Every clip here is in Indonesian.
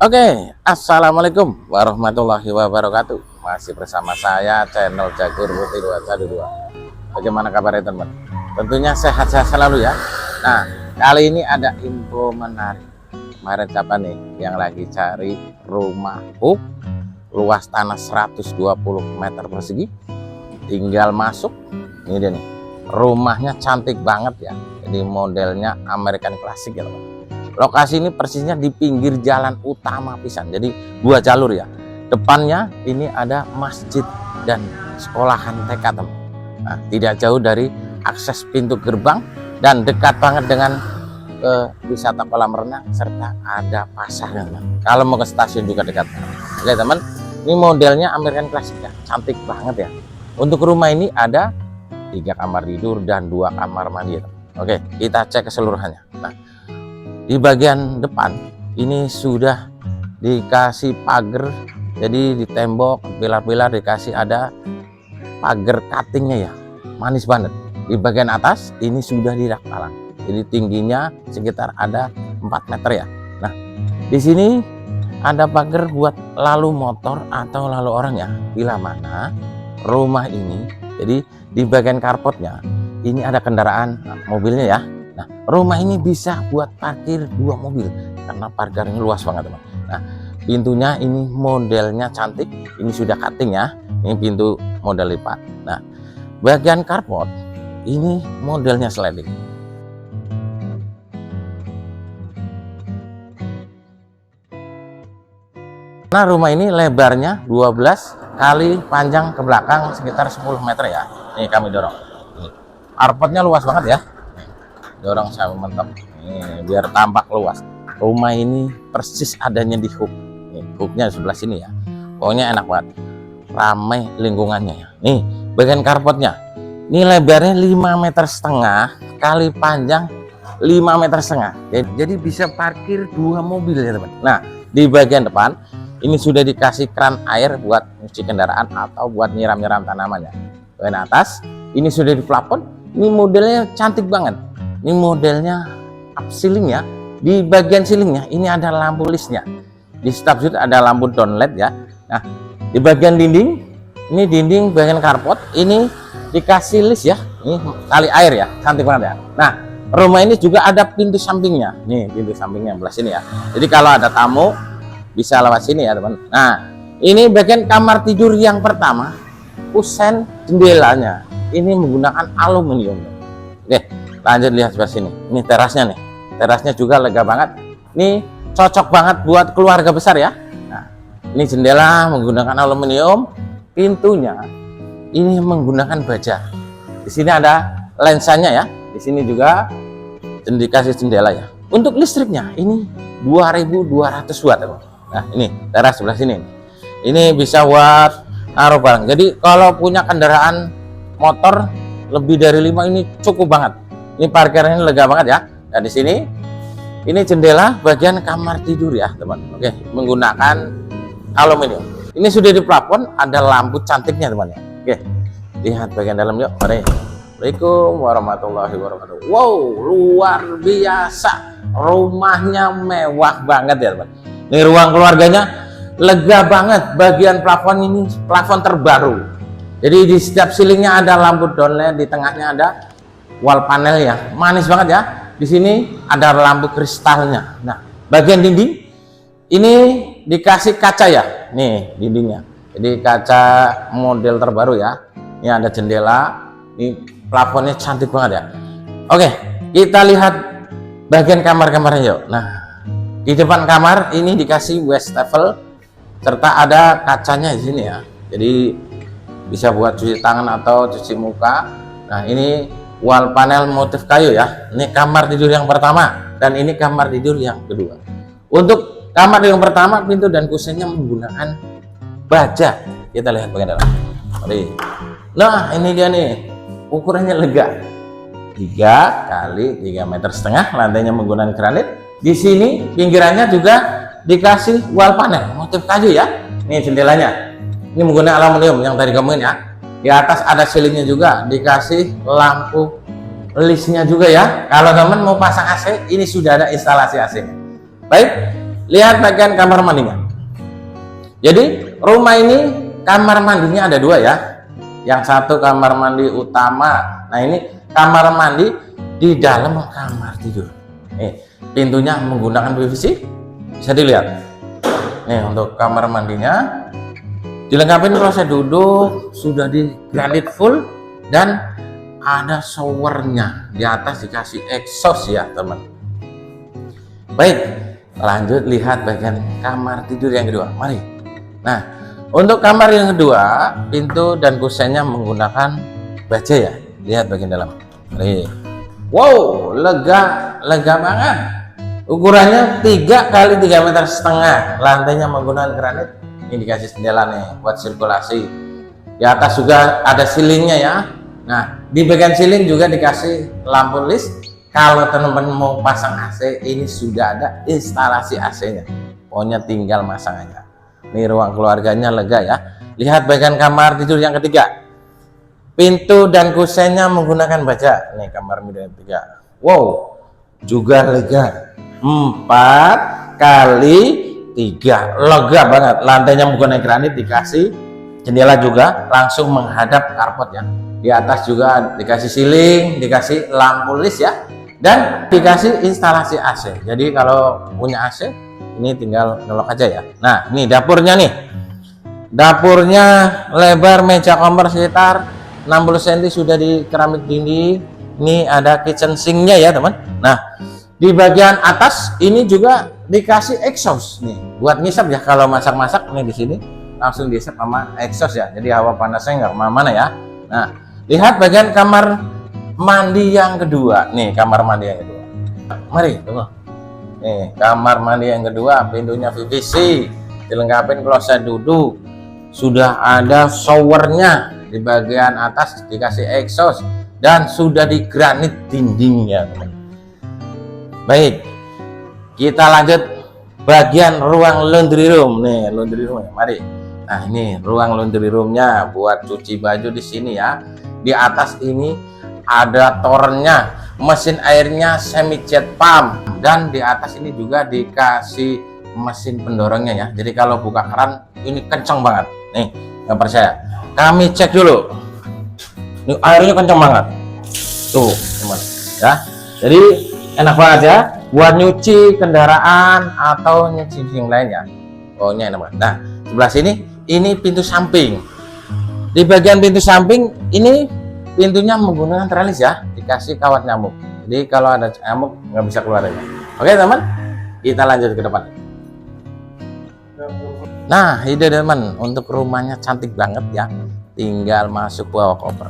Oke, assalamualaikum warahmatullahi wabarakatuh. Masih bersama saya channel Jagur Putih 212. Bagaimana kabarnya teman? Tentunya sehat-sehat selalu ya. Nah, kali ini ada info menarik. Kemarin siapa nih yang lagi cari rumah hook luas tanah 120 meter persegi, tinggal masuk. Ini dia nih, rumahnya cantik banget ya. Jadi modelnya American Classic ya teman. Lokasi ini persisnya di pinggir jalan utama pisan, jadi dua jalur ya. Depannya ini ada masjid dan sekolahan TK teman. Nah, tidak jauh dari akses pintu gerbang dan dekat banget dengan wisata kolam renang serta ada pasarnya teman. Kalau mau ke stasiun juga dekat. Oke teman, ini modelnya American Classic ya, cantik banget ya. Untuk rumah ini ada 3 kamar tidur dan 2 kamar mandi teman. Oke, kita cek keseluruhannya. Nah, di bagian depan ini sudah dikasih pagar, jadi di tembok pilar-pilar dikasih ada pagar cuttingnya ya, manis banget. Di bagian atas ini sudah dirak palang, jadi tingginya sekitar ada 4 meter ya. Nah, di sini ada pagar buat lalu motor atau lalu orang ya. Bila mana rumah ini, jadi di bagian carportnya ini ada kendaraan mobilnya ya. Nah, rumah ini bisa buat parkir 2 mobil karena parkirnya luas banget teman. Nah, pintunya ini modelnya cantik, ini sudah cutting ya, ini pintu model lipat. Nah, bagian carport ini modelnya sliding. Nah, rumah ini lebarnya 12 kali panjang ke belakang sekitar 10 meter ya. Ini kami dorong. Carportnya luas banget ya. Dorong saya mantap nih, biar tampak luas. Rumah ini persis adanya di hook. Nih, hooknya sebelah sini ya. Pokoknya enak banget, ramai lingkungannya ya. Nih bagian carportnya ini lebarnya 5,5 meter kali panjang 5,5 meter. Jadi bisa parkir 2 mobil ya teman. Nah, di bagian depan ini sudah dikasih keran air buat cuci kendaraan atau buat nyiram-nyiram tanamannya. Bagian atas ini sudah di plafon. Ini modelnya cantik banget. Ini modelnya up ceiling ya. Di bagian ceilingnya ini ada lampu listnya. Di stop suite ada lampu down LED ya. Nah, di bagian dinding ini dinding bagian carport ini dikasih list ya. Ini tali air ya, cantik banget ya. Nah, rumah ini juga ada pintu sampingnya. Nih pintu sampingnya belah sini ya. Jadi kalau ada tamu bisa lewat sini ya teman. Nah, ini bagian kamar tidur yang pertama. Kusen jendelanya ini menggunakan aluminium. Oke, lanjut lihat sebelah sini. Ini terasnya nih. Terasnya juga lega banget. Ini cocok banget buat keluarga besar ya. Nah, ini jendela menggunakan aluminium. Pintunya ini menggunakan baja. Di sini ada lensanya ya. Di sini juga dikasih jendela ya. Untuk listriknya ini 2200 watt. Nah, ini teras sebelah sini. Ini bisa buat naruh barang. Jadi kalau punya kendaraan motor lebih dari 5 ini cukup banget. Ini parkirnya lega banget ya. Nah, di sini ini jendela bagian kamar tidur ya teman. Oke, menggunakan aluminium. Ini sudah di plafon, ada lampu cantiknya teman ya. Oke, lihat bagian dalam yuk. Assalamualaikum warahmatullahi wabarakatuh. Wow, luar biasa. Rumahnya mewah banget ya teman. Ini ruang keluarganya lega banget. Bagian plafon ini plafon terbaru. Jadi di setiap ceilingnya ada lampu downlight, di tengahnya ada wall panel ya, manis banget ya. Di sini ada lampu kristalnya. Nah, bagian dinding ini dikasih kaca ya. Nih dindingnya. Jadi kaca model terbaru ya. Ini ada jendela. Ini plafonnya cantik banget ya. Oke, kita lihat bagian kamar-kamarnya yuk. Nah, di depan kamar ini dikasih wastafel serta ada kacanya di sini ya. Jadi bisa buat cuci tangan atau cuci muka. Nah, ini wall panel motif kayu ya. Ini kamar tidur yang pertama dan ini kamar tidur yang kedua. Untuk kamar yang pertama pintu dan kusennya menggunakan baja. Kita lihat bagian dalam. Nah, ini dia nih, ukurannya lega. 3 kali 3,5 meter, lantainya menggunakan granit. Di sini pinggirannya juga dikasih wall panel motif kayu ya. Ini jendelanya. Ini menggunakan aluminium yang tadi ngomongin ya. Di atas ada ceilingnya juga, dikasih lampu listnya juga ya. Kalau teman mau pasang AC, ini sudah ada instalasi AC. Baik, lihat bagian kamar mandinya. Jadi rumah ini kamar mandinya ada dua ya. Yang satu kamar mandi utama. Nah ini kamar mandi di dalam kamar tidur. Pintunya menggunakan PVC, bisa dilihat. Nih untuk kamar mandinya dilengkapi kloset duduk, sudah di granit full, dan ada showernya. Di atas dikasih exhaust ya teman. Baik, lanjut lihat bagian kamar tidur yang kedua. Mari. Nah untuk kamar yang kedua, pintu dan kusennya menggunakan baja ya. Lihat bagian dalam. Mari. Wow, lega banget. Ukurannya 3 kali 3,5 meter. Lantainya menggunakan granit. Ini dikasih jendela nih buat sirkulasi. Di atas juga ada silingnya ya. Nah di bagian siling juga dikasih lampu list. Kalau teman-teman mau pasang AC, ini sudah ada instalasi AC-nya. Pokoknya tinggal masang aja. Ini ruang keluarganya lega ya. Lihat bagian kamar tidur yang ketiga. Pintu dan kusennya menggunakan baja. Nih kamar tidur yang ketiga. Wow, juga lega. 4 kali 3, lega banget. Lantainya menggunakan granit, dikasih jendela juga langsung menghadap karpet ya. Di atas juga dikasih siling, dikasih lampu list ya, dan dikasih instalasi AC. Jadi kalau punya AC ini tinggal nyolok aja ya. Nah ini dapurnya nih. Dapurnya lebar meja kompor sekitar 60 cm, sudah di keramik dinding. Ini ada kitchen sinknya ya teman. Nah di bagian atas ini juga dikasih exhaust nih buat ngisap ya. Kalau masak-masak nih di sini langsung diisap sama exhaust ya. Jadi hawa panasnya nggak kemana-mana ya. Nah lihat bagian kamar mandi yang kedua. Nih kamar mandi yang kedua. Mari tunggu. Nih kamar mandi yang kedua, pintunya PVC, dilengkapi kloset duduk, sudah ada showernya. Di bagian atas dikasih exhaust dan sudah di granit dindingnya teman. Baik, kita lanjut bagian ruang laundry room. Nih laundry room ya, mari. Nah ini ruang laundry roomnya buat cuci baju di sini ya. Di atas ini ada torennya, mesin airnya semi jet pump, dan di atas ini juga dikasih mesin pendorongnya ya. Jadi kalau buka keran ini kencang banget. Nih nggak percaya, kami cek dulu. Ini airnya kencang banget. Tuh teman ya. Jadi enak banget ya buat nyuci kendaraan atau nyuci yang lain ya. Pokoknya enak banget. Nah sebelah sini ini pintu samping. Di bagian pintu samping ini pintunya menggunakan trellis ya, dikasih kawat nyamuk. Jadi kalau ada nyamuk nggak bisa keluar aja. Oke teman, kita lanjut ke depan. Nah ini teman, untuk rumahnya cantik banget ya. Tinggal masuk bawa koper.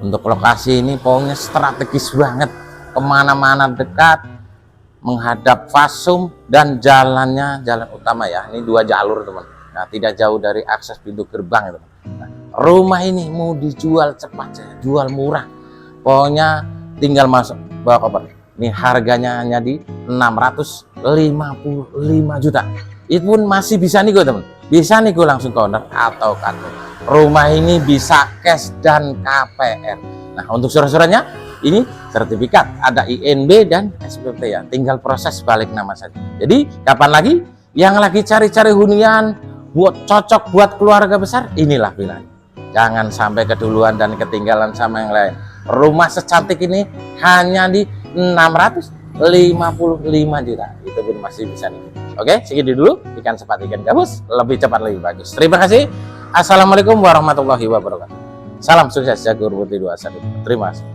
Untuk lokasi ini pokoknya strategis banget. Kemana-mana dekat, menghadap fasum, dan jalannya jalan utama ya. Ini 2 jalur teman. Nah tidak jauh dari akses pintu gerbang teman. Nah, rumah ini mau dijual cepat, jual murah. Pokoknya tinggal masuk bawa koper. Ini harganya hanya di 655 juta. Itu pun masih bisa nego teman. Bisa nego langsung ke owner atau kartu. Rumah ini bisa cash dan KPR. Nah untuk surat-suratnya ini sertifikat, ada INB dan SPP ya. Tinggal proses balik nama saja. Jadi kapan lagi yang lagi cari-cari hunian buat cocok buat keluarga besar, inilah pilihan. Jangan sampai keduluan dan ketinggalan sama yang lain. Rumah secantik ini hanya di 655 juta. Itu pun masih bisa nih. Oke, segitu dulu. Ikan sepat ikan gabus, lebih cepat lebih bagus. Terima kasih. Assalamualaikum warahmatullahi wabarakatuh. Salam sukses jagur putih 21. Terima kasih.